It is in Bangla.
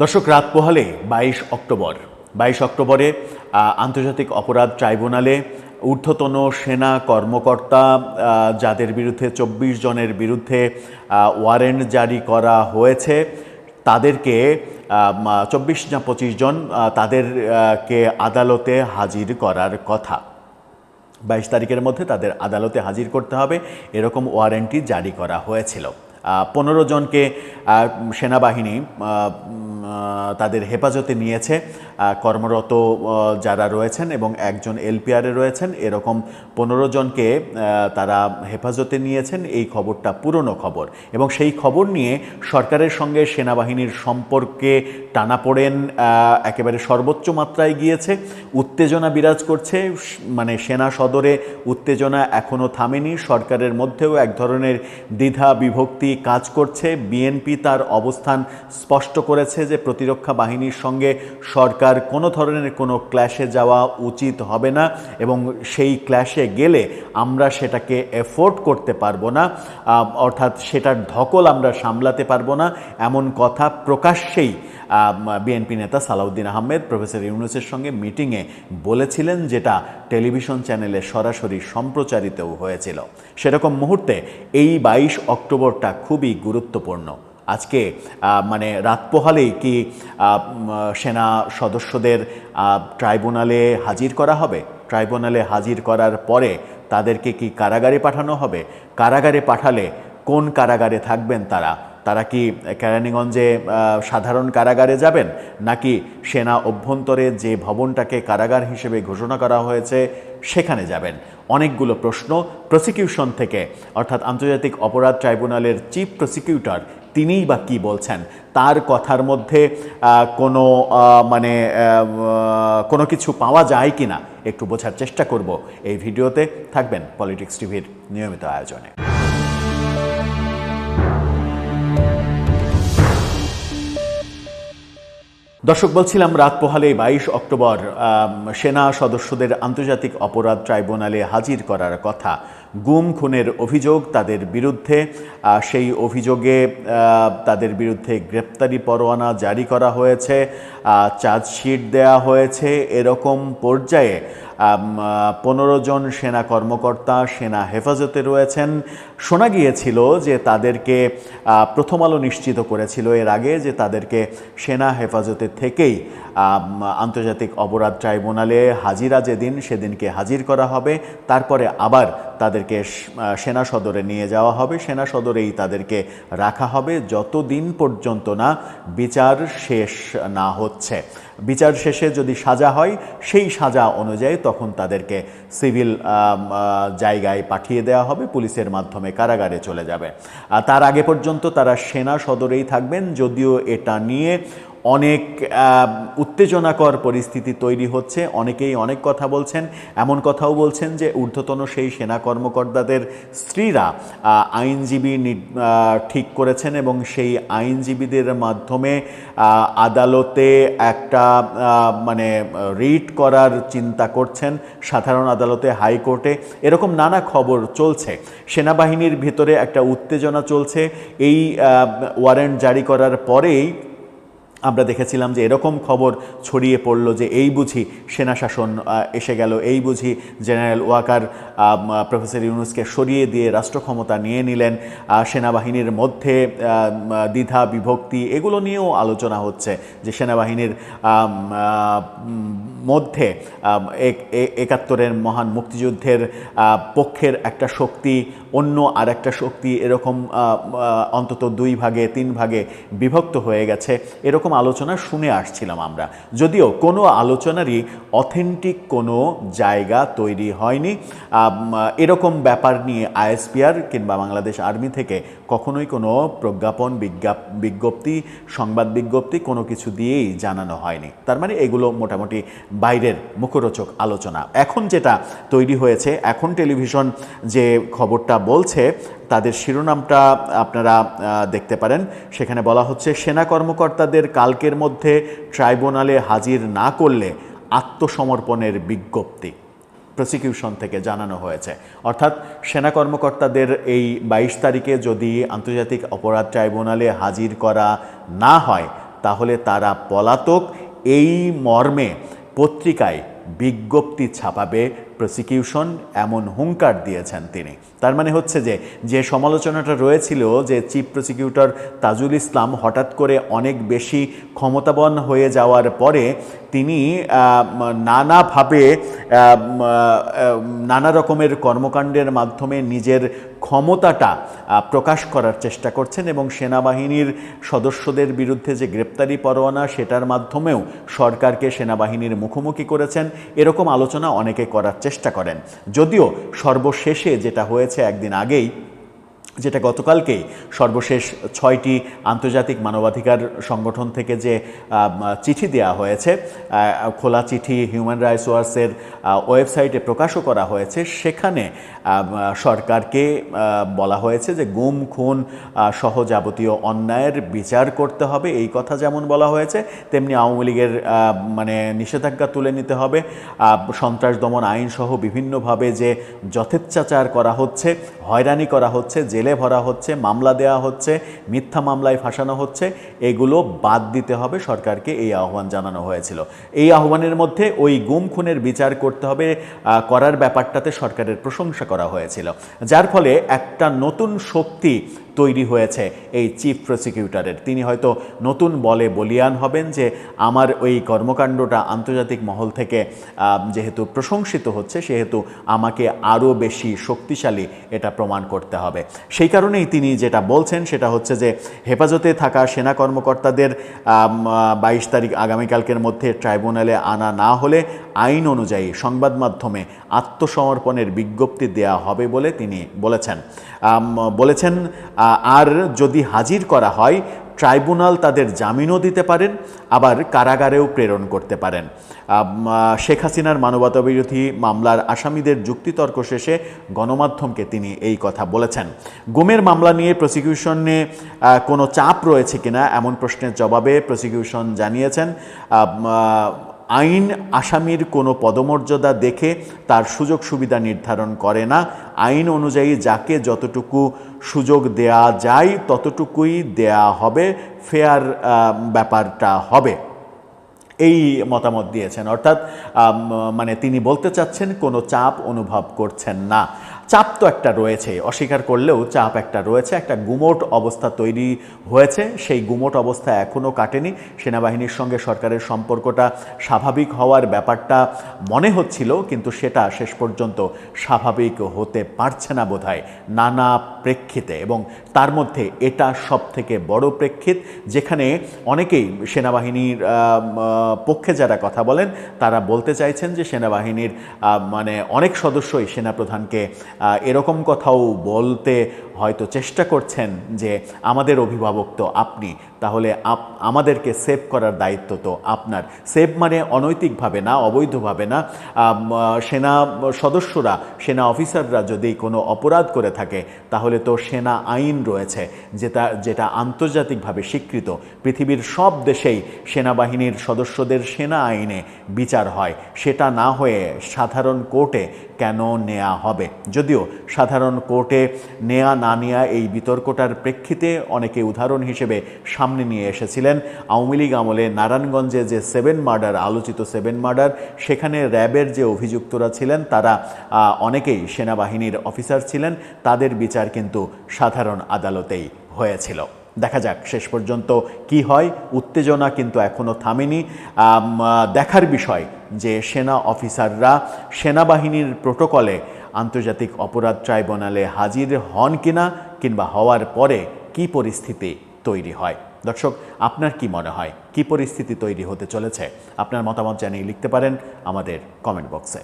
দর্শক, রাত পোহালে 22 অক্টোবরে আন্তর্জাতিক অপরাধ ট্রাইব্যুনালে ঊর্ধ্বতন সেনা কর্মকর্তা যাদের বিরুদ্ধে 24 জনের বিরুদ্ধে ওয়ারেন্ট জারি করা হয়েছে তাদেরকে 24 না 25 জন তাদেরকে আদালতে হাজির করার কথা। 22 তারিখের মধ্যে তাদের আদালতে হাজির করতে হবে, এরকম ওয়ারেন্টটি জারি করা হয়েছিল। 15 জনকে সেনাবাহিনী তাদের হেফাজতে নিয়েছে, কর্মরত যারা রয়েছেন এবং একজন এলপিআরে রয়েছেন, এরকম 15 জনকে তারা হেফাজতে নিয়েছেন। এই খবরটা পুরনো খবর এবং সেই খবর নিয়ে সরকারের সঙ্গে সেনাবাহিনীর সম্পর্কে টানাপোড়েন একেবারে সর্বোচ্চ মাত্রায় গিয়েছে। উত্তেজনা বিরাজ করছে, মানে সেনা সদরে উত্তেজনা এখনও থামেনি। সরকারের মধ্যেও এক ধরনের দ্বিধা বিভক্তি কাজ করছে। বিএনপি তার অবস্থান স্পষ্ট করেছে যে প্রতিরক্ষা বাহিনীর সঙ্গে সরকার কোনো ধরনের কোনো ক্ল্যাশে যাওয়া উচিত হবে না এবং সেই ক্ল্যাশে গেলে আমরা সেটাকে এফোর্ড করতে পারবো না, অর্থাৎ সেটার ধকল আমরা সামলাতে পারবো না, এমন কথা প্রকাশ্যেই বিএনপি নেতা সালাউদ্দিন আহমেদ প্রফেসর ইউনূসের সঙ্গে মিটিংয়ে বলেছিলেন, যেটা টেলিভিশন চ্যানেলে সরাসরি সম্প্রচারিতও হয়েছিল। সেরকম মুহূর্তে এই 22 অক্টোবরটা খুবই গুরুত্বপূর্ণ। আজকে মানে রাত পোহালেই কি সেনা সদস্যদের ট্রাইব্যুনালে হাজির করা হবে? ট্রাইব্যুনালে হাজির করার পরে তাদেরকে কি কারাগারে পাঠানো হবে? কারাগারে পাঠালে কোন কারাগারে থাকবেন তারা কি কেরানীগঞ্জে সাধারণ কারাগারে যাবেন, নাকি সেনা অভ্যন্তরে যে ভবনটাকে কারাগার হিসেবে ঘোষণা করা হয়েছে সেখানে যাবেন? অনেকগুলো প্রশ্ন। প্রসিকিউশন থেকে, অর্থাৎ আন্তর্জাতিক অপরাধ ট্রাইব্যুনালের চিফ প্রসিকিউটর, তিনিই বা কী বলছেন? তার কথার মধ্যে কোনো কিছু পাওয়া যায় কি না একটু বোঝার চেষ্টা করব এই ভিডিওতে। থাকবেন পলিটিক্স টিভির নিয়মিত আয়োজনে। দর্শক, বলছিলাম রাত পোহালে 22 অক্টোবর সেনা সদস্যদের আন্তর্জাতিক অপরাধ ট্রাইব্যুনালে হাজির করার কথা। গুম খুনের অভিযোগ তাদের বিরুদ্ধে, সেই অভিযোগে তাদের বিরুদ্ধে গ্রেপ্তারি পরোয়ানা জারি করা হয়েছে, চার্জশিট দেয়া হয়েছে। এরকম পর্যায়ে 15 জন সেনা কর্মকর্তা সেনা হেফাজতে রয়েছেন। শোনা গিয়েছিল যে তাদেরকে, প্রথম আলো নিশ্চিত করেছিল এর আগে যে তাদেরকে সেনা হেফাজতে থেকেই আন্তর্জাতিক অপরাধ ট্রাইব্যুনালে হাজিরা সেদিনকে হাজির করা হবে, তারপরে আবার তাদেরকে সেনা সদরে নিয়ে যাওয়া হবে, সেনা সদরেই তাদেরকে রাখা হবে যতদিন পর্যন্ত না বিচার শেষ না হচ্ছে। বিচার শেষে যদি সাজা হয়, সেই সাজা অনুযায়ী তখন তাদেরকে সিভিল জায়গায় পাঠিয়ে দেওয়া হবে, পুলিশের মাধ্যমে কারাগারে চলে যাবে। তার আগে পর্যন্ত তারা সেনা সদরেই থাকবেন। যদিও এটা নিয়ে অনেক উত্তেজনাকর পরিস্থিতি তৈরি হচ্ছে, অনেকেই অনেক কথা বলছেন। এমন কথাও বলছেন যে ঊর্ধ্বতন সেই সেনা কর্মকর্তাদের স্ত্রীরা আইনজীবী ঠিক করেছেন এবং সেই আইনজীবীদের মাধ্যমে আদালতে একটা রিট করার চিন্তা করছেন, সাধারণ আদালতে, হাইকোর্টে। এরকম নানা খবর চলছে। সেনাবাহিনীর ভিতরে একটা উত্তেজনা চলছে। এই ওয়ারেন্ট জারি করার পরেই আমরা দেখেছিলাম যে এরকম খবর ছড়িয়ে পড়ল যে এই বুঝি সেনা শাসন এসে গেল, এই বুঝি জেনারেল ওয়াকার প্রফেসর ইউনূসকে সরিয়ে দিয়ে রাষ্ট্র ক্ষমতা নিয়ে নিলেন। সেনাবাহিনীর মধ্যে দ্বিধা বিভক্তি, এগুলো নিয়েও আলোচনা হচ্ছে যে সেনাবাহিনীর মধ্যে 71-এর মহান মুক্তিযুদ্ধের পক্ষের একটা শক্তি, অন্য আর একটা শক্তি, এরকম অন্তত 2 ভাগে 3 ভাগে বিভক্ত হয়ে গেছে। এরকম আলোচনা শুনে আসছিলাম আমরা, যদিও কোনো আলোচনারই অথেন্টিক কোনো জায়গা তৈরি হয়নি। এরকম ব্যাপার নিয়ে আইএসপিআর কিংবা বাংলাদেশ আর্মি থেকে কখনোই কোনো প্রজ্ঞাপন, বিজ্ঞপ্তি, সংবাদ বিজ্ঞপ্তি কোনো কিছু দিয়েই জানানো হয়নি। তার মানে এগুলো মোটামুটি বাইরের মুখরোচক আলোচনা। এখন যেটা তৈরি হয়েছে, এখন টেলিভিশন যে খবরটা বলছে, তাদের শিরোনামটা আপনারা দেখতে পারেন। সেখানে বলা হচ্ছে, সেনা কর্মকর্তাদের কালকের মধ্যে ট্রাইব্যুনালে হাজির না করলে আত্মসমর্পণের বিজ্ঞপ্তি প্রসিকিউশন থেকে জানানো হয়েছে। অর্থাৎ সেনা কর্মকর্তাদের এই 22 তারিখে যদি আন্তর্জাতিক অপরাধ ট্রাইব্যুনালে হাজির করা না হয়, তাহলে তারা পলাতক, এই মর্মে পত্রিকায় বিজ্ঞপ্তি ছাপাবে প্রসিকিউশন, এমন হুঙ্কার দিয়েছেন তিনি। তার মানে হচ্ছে যে সমালোচনাটা রয়েছিল যে চিফ প্রসিকিউটর তাজুল ইসলাম হঠাৎ করে অনেক বেশি ক্ষমতাবান হয়ে যাওয়ার পরে তিনি নানাভাবে নানা রকমের কর্মকাণ্ডের মাধ্যমে নিজের ক্ষমতাটা প্রকাশ করার চেষ্টা করছেন এবং সেনাবাহিনীর সদস্যদের বিরুদ্ধে যে গ্রেপ্তারি পরোয়ানা সেটার মাধ্যমেও সরকারকে সেনাবাহিনীর মুখোমুখি করেছেন, এরকম আলোচনা অনেকে করার চেষ্টা করেন। যদিও সর্বশেষে যেটা হয়েছে একদিন আগেই, যেটা গতকালকেই সর্বশেষ 6টি আন্তর্জাতিক মানবাধিকার সংগঠন থেকে যে চিঠি দেওয়া হয়েছে, খোলা চিঠি হিউম্যান রাইটস ওয়াচের ওয়েবসাইটে প্রকাশও করা হয়েছে, সেখানে সরকারকে বলা হয়েছে যে গুম খুন সহ যাবতীয় অন্যায়ের বিচার করতে হবে। এই কথা যেমন বলা হয়েছে, তেমনি আওয়ামী লীগের মানে নিষেধাজ্ঞা তুলে নিতে হবে। সন্ত্রাস দমন আইন সহ বিভিন্নভাবে যে যথেচ্ছাচার করা হচ্ছে, হয়রানি করা হচ্ছে, জেলে ভরা হচ্ছে, মামলা দেওয়া হচ্ছে, মিথ্যা মামলায় ফাঁসানো হচ্ছে, এগুলো বাদ দিতে হবে সরকারকে, এই আহ্বান জানানো হয়েছিল। এই আহ্বানের মধ্যে ওই গুম খুনের বিচার করতে হবে করার ব্যাপারটাতে সরকারের প্রশংসা করা হয়েছিল, যার ফলে একটা নতুন শক্তি তৈরি হয়েছে এই চিফ প্রসিকিউটরের। তিনি হয়তো নতুন বলে বলিয়ান হবেন যে আমার ওই কর্মকাণ্ডটা আন্তর্জাতিক মহল থেকে যেহেতু প্রশংসিত হচ্ছে, সেহেতু আমাকে আরও বেশি শক্তিশালী এটা প্রমাণ করতে হবে। সেই কারণেই তিনি যেটা বলছেন সেটা হচ্ছে যে হেফাজতে থাকা সেনা কর্মকর্তাদের 22 তারিখ আগামীকালকের মধ্যে ট্রাইব্যুনালে আনা না হলে আইন অনুযায়ী সংবাদ মাধ্যমে আত্মসমর্পণের বিজ্ঞপ্তি দেয়া হবে বলে তিনি বলেছেন। আর যদি হাজির করা হয়, ট্রাইব্যুনাল তাদের জামিনও দিতে পারেন, আবার কারাগারেও প্রেরণ করতে পারেন। শেখ হাসিনার মানবতাবিরোধী মামলার আসামিদের যুক্তিতর্ক শেষে গণমাধ্যমকে তিনি এই কথা বলেছেন। গুমের মামলা নিয়ে প্রসিকিউশনে কোনো চাপ রয়েছে কিনা এমন প্রশ্নের জবাবে প্রসিকিউশন জানিয়েছেন, আইন আসামির কোনো পদমর্যাদা দেখে তার সুযোগ সুবিধা নির্ধারণ করে না। আইন অনুযায়ী যাকে যতটুকু সুযোগ দেয়া যায় ততটুকুই দেয়া হবে, ফেয়ার ব্যাপারটা হবে, এই মতামত দিয়েছেন। অর্থাৎ মানে তিনি বলতে চাচ্ছেন কোনো চাপ অনুভব করছেন না। চাপ তো একটা রয়েছে, অস্বীকার করলেও চাপ একটা রয়েছে, একটা গুমোট অবস্থা তৈরি হয়েছে। সেই গুমোট অবস্থা এখনও কাটেনি। সেনাবাহিনীর সঙ্গে সরকারের সম্পর্কটা স্বাভাবিক হওয়ার ব্যাপারটা মনে হচ্ছিল, কিন্তু সেটা শেষ পর্যন্ত স্বাভাবিক হতে পারছে না বোধহয় নানা প্রেক্ষিতে। এবং তার মধ্যে এটা সবথেকে বড় প্রেক্ষিত, যেখানে অনেকেই সেনাবাহিনীর পক্ষে যারা কথা বলেন তারা বলতে চাইছেন যে সেনাবাহিনীর মানে অনেক সদস্যই সেনাপ্রধানকে এরকম কথাও বলতে হয়তো চেষ্টা করছেন যে আমাদের অভিভাবক তো আপনি, তাহলে আমাদেরকে সেভ করার দায়িত্ব তো আপনার। সেভ মানে অনৈতিকভাবে না, অবৈধভাবে না। সেনা সদস্যরা, সেনা অফিসাররা যদি কোনো অপরাধ করে থাকে তাহলে তো সেনা আইন রয়েছে, যেটা আন্তর্জাতিকভাবে স্বীকৃত। পৃথিবীর সব দেশেই সেনাবাহিনীর সদস্যদের সেনা আইনে বিচার হয়, সেটা না হয়ে সাধারণ কোর্টে কেন নেওয়া হবে? যদিও সাধারণ কোর্টে নেওয়া না নেওয়া এই বিতর্কটার প্রেক্ষিতে অনেকে উদাহরণ হিসেবে সামনে নিয়ে এসেছিলেন আওয়ামী লীগ আমলে নারায়ণগঞ্জে যে 7 মার্ডার, আলোচিত 7 মার্ডার, সেখানে র্যাবের যে অভিযুক্তরা ছিলেন তারা অনেকেই সেনাবাহিনীর অফিসার ছিলেন, তাদের বিচার কিন্তু সাধারণ আদালতেই হয়েছিল। দেখা যাক শেষ পর্যন্ত কি হয়। উত্তেজনা কিন্তু এখনও থামেনি। দেখার বিষয় যে সেনা অফিসাররা সেনাবাহিনীর প্রোটোকলে আন্তর্জাতিক অপরাধ ট্রাইব্যুনালে হাজির হন কিনা, কিংবা হওয়ার পরে কি পরিস্থিতি তৈরি হয়। দর্শক, আপনার কি মনে হয়, কি পরিস্থিতি তৈরি হতে চলেছে? আপনার মতামত জানিয়ে লিখতে পারেন আমাদের কমেন্ট বক্সে।